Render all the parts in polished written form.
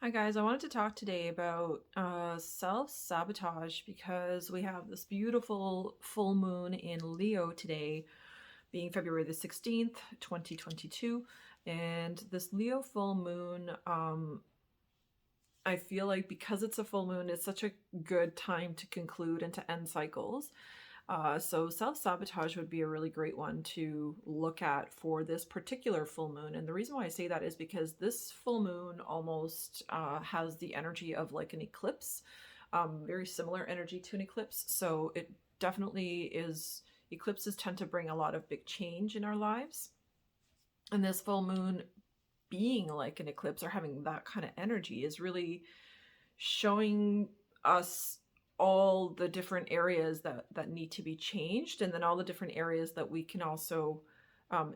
Hi guys, I wanted to talk today about self-sabotage because we have this beautiful full moon in Leo today, being February the 16th, 2022. And this Leo full moon, I feel like because it's a full moon, it's such a good time to conclude and to end cycles. So self-sabotage would be a really great one to look at for this particular full moon. And the reason why I say that is because this full moon almost has the energy of like an eclipse, very similar energy to an eclipse. So it definitely is, eclipses tend to bring a lot of big change in our lives. And this full moon being like an eclipse or having that kind of energy is really showing us all the different areas that need to be changed, and then all the different areas that we can also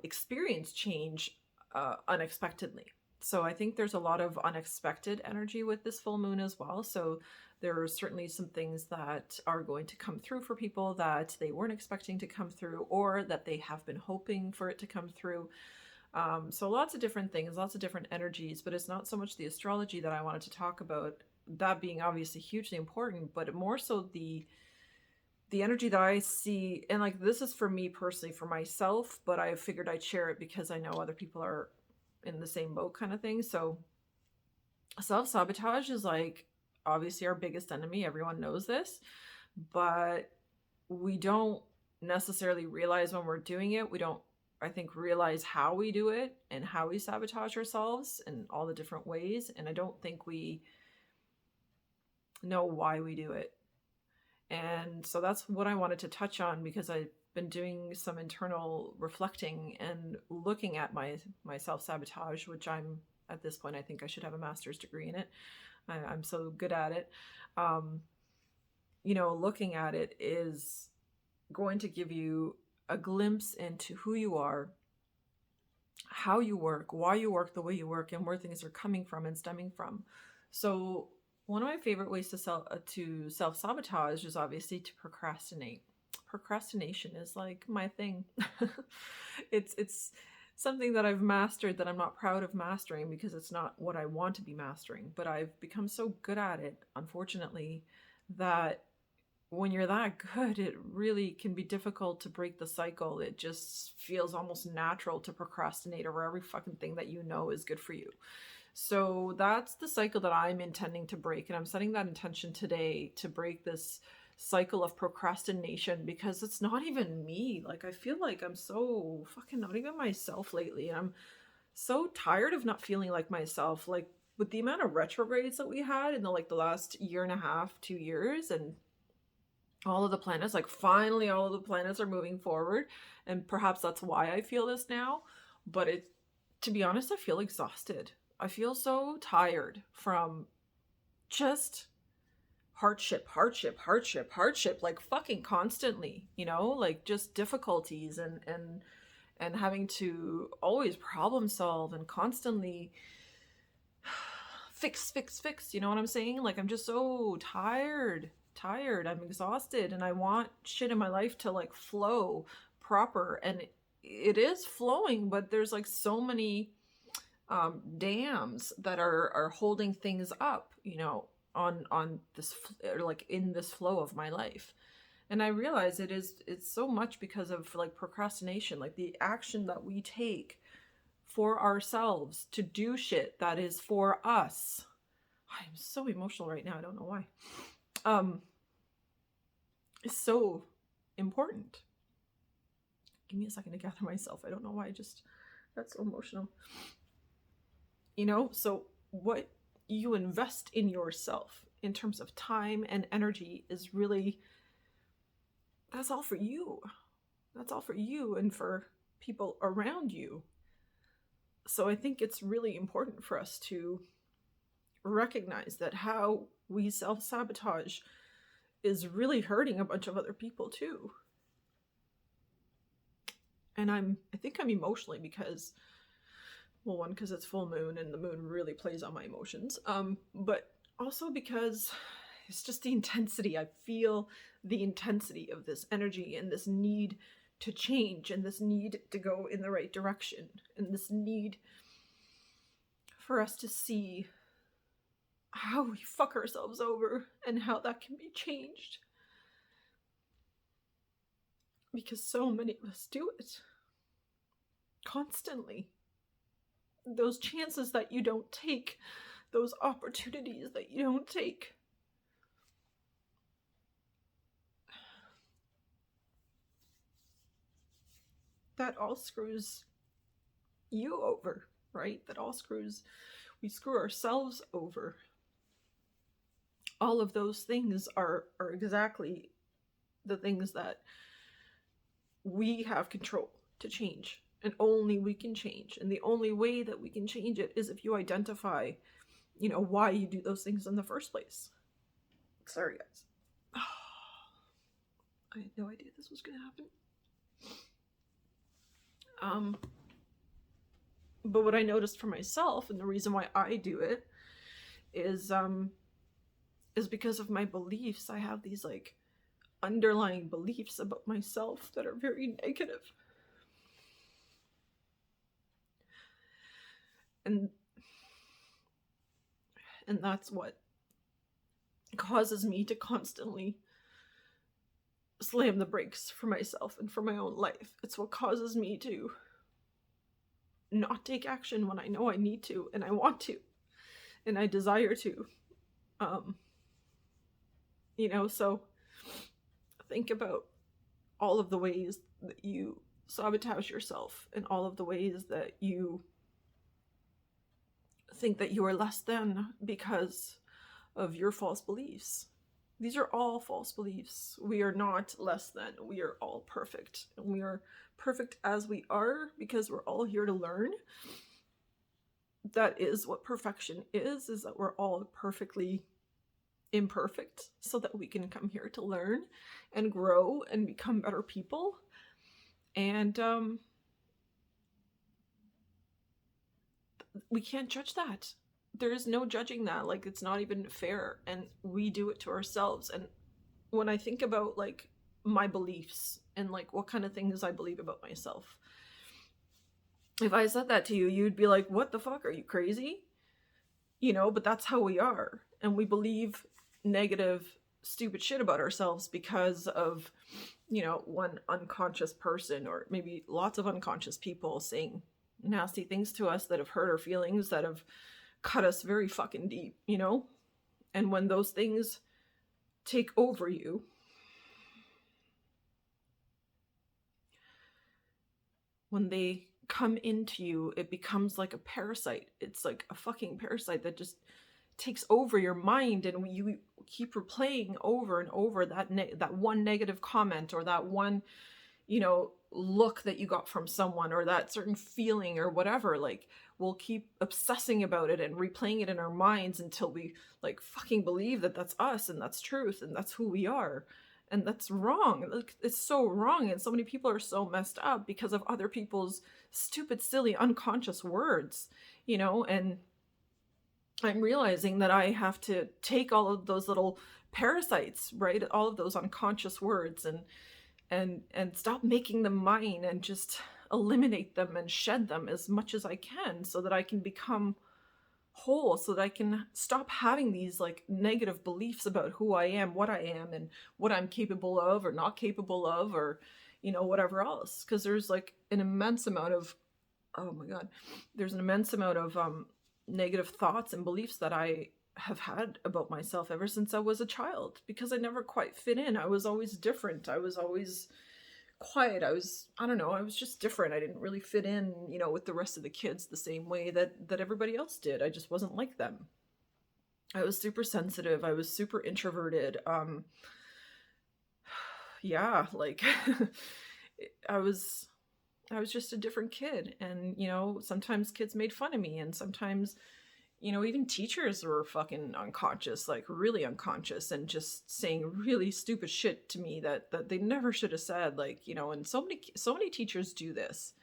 experience change unexpectedly. So I think there's a lot of unexpected energy with this full moon as well. So there are certainly some things that are going to come through for people that they weren't expecting to come through, or that they have been hoping for it to come through. So lots of different things, lots of different energies, but it's not so much the astrology that I wanted to talk about, that being obviously hugely important, but more so the energy that I see. And like, this is for me personally, for myself, but I figured I'd share it because I know other people are in the same boat kind of thing. So self-sabotage is like obviously our biggest enemy. Everyone knows this, but we don't necessarily realize when we're doing it. We don't, I think, realize how we do it and how we sabotage ourselves in all the different ways. And I don't think we know why we do it. And so that's what I wanted to touch on, because I've been doing some internal reflecting and looking at my self-sabotage, which I'm, at this point, I think I should have a master's degree in it. I'm so good at it. Looking at it is going to give you a glimpse into who you are, how you work, why you work the way you work, and where things are coming from and stemming from. So one of my favorite ways to self-sabotage is obviously to procrastinate. Procrastination is like my thing. It's something that I've mastered that I'm not proud of mastering, because it's not what I want to be mastering, but I've become so good at it, unfortunately, that when you're that good, it really can be difficult to break the cycle. It just feels almost natural to procrastinate over every fucking thing that you know is good for you. So that's the cycle that I'm intending to break. And I'm setting that intention today to break this cycle of procrastination, because it's not even me. Like, I feel like I'm so fucking not even myself lately. And I'm so tired of not feeling like myself. Like, with the amount of retrogrades that we had in the last year and a half, 2 years, and all of the planets, like finally all of the planets are moving forward, and perhaps that's why I feel this now. But to be honest, I feel exhausted. I feel so tired from just hardship, like fucking constantly, like just difficulties and having to always problem solve and constantly fix, you know what I'm saying? Like, I'm just so tired, I'm exhausted, and I want shit in my life to like flow proper. And it is flowing, but there's like so many dams that are holding things up, on this, or like in this flow of my life. And I realize it's so much because of like procrastination, like the action that we take for ourselves to do shit that is for us. I'm so emotional right now, I don't know why. It's so important. Give me a second to gather myself. I don't know why I just got so emotional. So what you invest in yourself in terms of time and energy is really, that's all for you. That's all for you and for people around you. So I think it's really important for us to recognize that how we self-sabotage is really hurting a bunch of other people too. And I think I'm emotionally because, well, one, because it's full moon and the moon really plays on my emotions, but also because it's just the intensity. I feel the intensity of this energy and this need to change and this need to go in the right direction and this need for us to see how we fuck ourselves over and how that can be changed. Because so many of us do it constantly. Those chances that you don't take, those opportunities that you don't take. That all screws you over, right? We screw ourselves over. All of those things are exactly the things that we have control to change, and only we can change. And the only way that we can change it is if you identify, why you do those things in the first place. Sorry, guys. I had no idea this was going to happen. But what I noticed for myself, and the reason why I do it, is because of my beliefs. I have these underlying beliefs about myself that are very negative. And that's what causes me to constantly slam the brakes for myself and for my own life. It's what causes me to not take action when I know I need to, and I want to, and I desire to. So think about all of the ways that you sabotage yourself, and all of the ways that you think that you are less than because of your false beliefs. These are all false beliefs. We are not less than. We are all perfect. And we are perfect as we are, because we're all here to learn. That is what perfection is that we're all perfectly imperfect, so that we can come here to learn and grow and become better people. And we can't judge that. There is no judging that. It's not even fair, and we do it to ourselves. And when I think about my beliefs and what kind of things I believe about myself, if I said that to you, you'd be like, what the fuck, are you crazy? But that's how we are. And we believe negative, stupid shit about ourselves because of one unconscious person, or maybe lots of unconscious people saying nasty things to us that have hurt our feelings, that have cut us very fucking deep, And when those things take over you, when they come into you, it becomes like a parasite. It's like a fucking parasite that just takes over your mind, and you keep replaying over and over that one negative comment, or that one look that you got from someone, or that certain feeling, or whatever. We'll keep obsessing about it and replaying it in our minds until we fucking believe that that's us, and that's truth, and that's who we are. And that's wrong. It's so wrong. And so many people are so messed up because of other people's stupid, silly, unconscious words, and I'm realizing that I have to take all of those little parasites, right? All of those unconscious words, and stop making them mine, and just eliminate them and shed them as much as I can, so that I can become whole, so that I can stop having these negative beliefs about who I am, what I am, and what I'm capable of or not capable of, or whatever else. Because there's an immense amount of negative thoughts and beliefs that I have had about myself ever since I was a child, because I never quite fit in. I was always different. I was always quiet. I was just different. I didn't really fit in, with the rest of the kids the same way that everybody else did. I just wasn't like them. I was super sensitive. I was super introverted. Yeah, I was just a different kid. And, sometimes kids made fun of me, and sometimes, even teachers were fucking unconscious, really unconscious, and just saying really stupid shit to me that they never should have said, and so many teachers do this,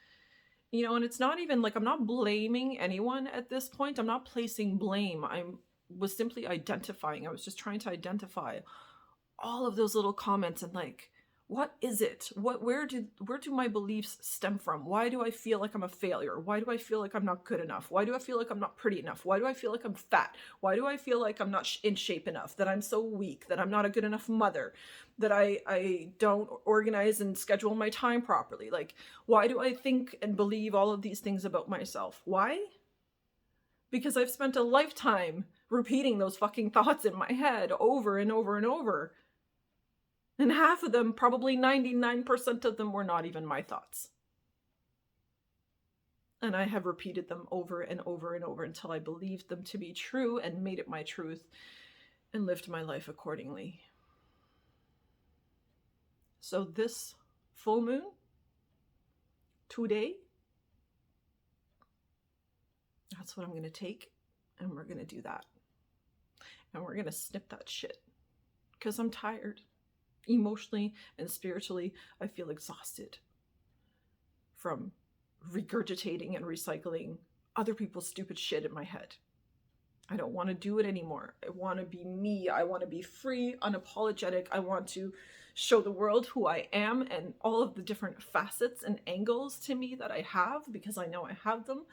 and it's not even I'm not blaming anyone at this point. I'm not placing blame. I was simply identifying. I was just trying to identify all of those little comments and What is it? Where do my beliefs stem from? Why do I feel like I'm a failure? Why do I feel like I'm not good enough? Why do I feel like I'm not pretty enough? Why do I feel like I'm fat? Why do I feel like I'm not in shape enough? That I'm so weak? That I'm not a good enough mother? That I don't organize and schedule my time properly? Like, why do I think and believe all of these things about myself? Why? Because I've spent a lifetime repeating those fucking thoughts in my head over and over and over. And half of them, probably 99% of them, were not even my thoughts. And I have repeated them over and over and over until I believed them to be true and made it my truth and lived my life accordingly. So this full moon, today, that's what I'm going to take, and we're going to do that. And we're going to snip that shit. Because I'm tired. Emotionally and spiritually, I feel exhausted from regurgitating and recycling other people's stupid shit in my head. I don't want to do it anymore. I want to be me. I want to be free, unapologetic. I want to show the world who I am and all of the different facets and angles to me that I have, because I know I have them.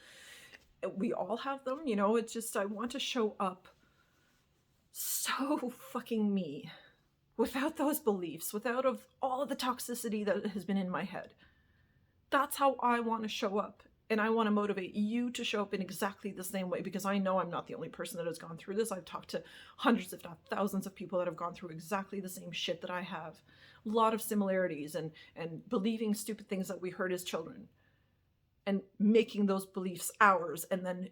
We all have them, you know. It's just, I want to show up so fucking me, without those beliefs, without of all of the toxicity that has been in my head. That's how I want to show up. And I want to motivate you to show up in exactly the same way, because I know I'm not the only person that has gone through this. I've talked to hundreds, if not thousands, of people that have gone through exactly the same shit that I have. A lot of similarities, and believing stupid things that we heard as children, and making those beliefs ours, and then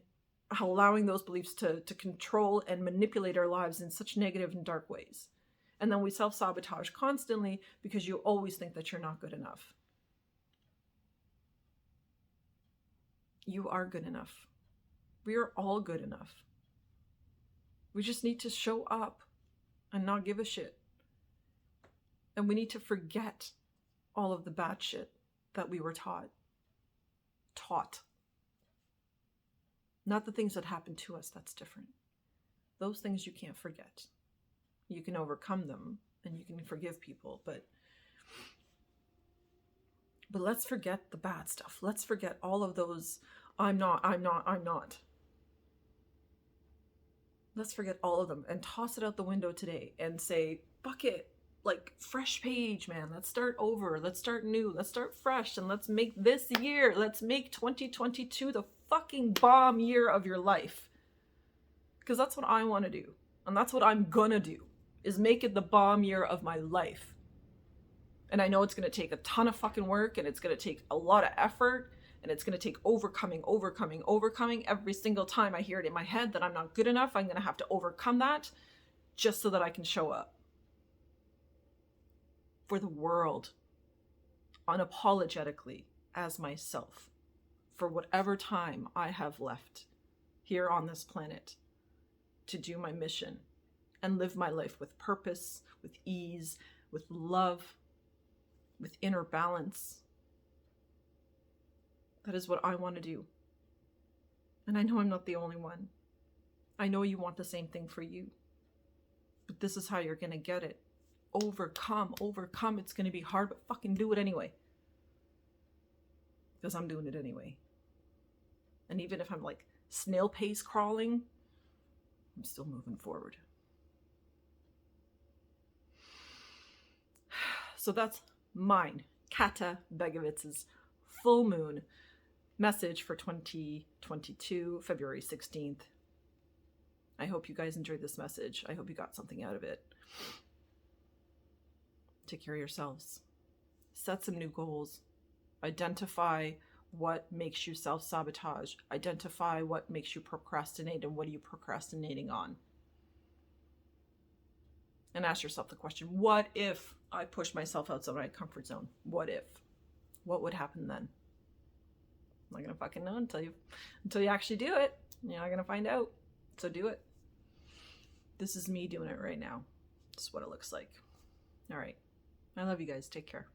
allowing those beliefs to control and manipulate our lives in such negative and dark ways. And then we self-sabotage constantly because you always think that you're not good enough. You are good enough. We are all good enough. We just need to show up and not give a shit. And we need to forget all of the bad shit that we were taught. Not the things that happened to us, that's different. Those things you can't forget. You can overcome them and you can forgive people, but let's forget the bad stuff. Let's forget all of those I'm not. Let's forget all of them and toss it out the window today and say, fuck it. Like, fresh page, man. Let's start over. Let's start new. Let's start fresh. And let's make this year, let's make 2022 the fucking bomb year of your life. Because that's what I want to do. And that's what I'm gonna do, is make it the bomb year of my life. And I know it's going to take a ton of fucking work, and it's going to take a lot of effort, and it's going to take overcoming every single time I hear it in my head that I'm not good enough. I'm going to have to overcome that just so that I can show up for the world unapologetically as myself for whatever time I have left here on this planet to do my mission and live my life with purpose, with ease, with love, with inner balance. That is what I want to do. And I know I'm not the only one. I know you want the same thing for you. But this is how you're going to get it. Overcome. It's going to be hard, but fucking do it anyway. Because I'm doing it anyway. And even if I'm like snail pace crawling, I'm still moving forward. So that's mine, Kata Begovitz's full moon message for 2022, February 16th. I hope you guys enjoyed this message. I hope you got something out of it. Take care of yourselves. Set some new goals. Identify what makes you self-sabotage. Identify what makes you procrastinate and what are you procrastinating on. And ask yourself the question, what if I push myself outside my comfort zone? What if? What would happen then? I'm not going to fucking know until you actually do it. You're not going to find out. So do it. This is me doing it right now. This is what it looks like. All right. I love you guys. Take care.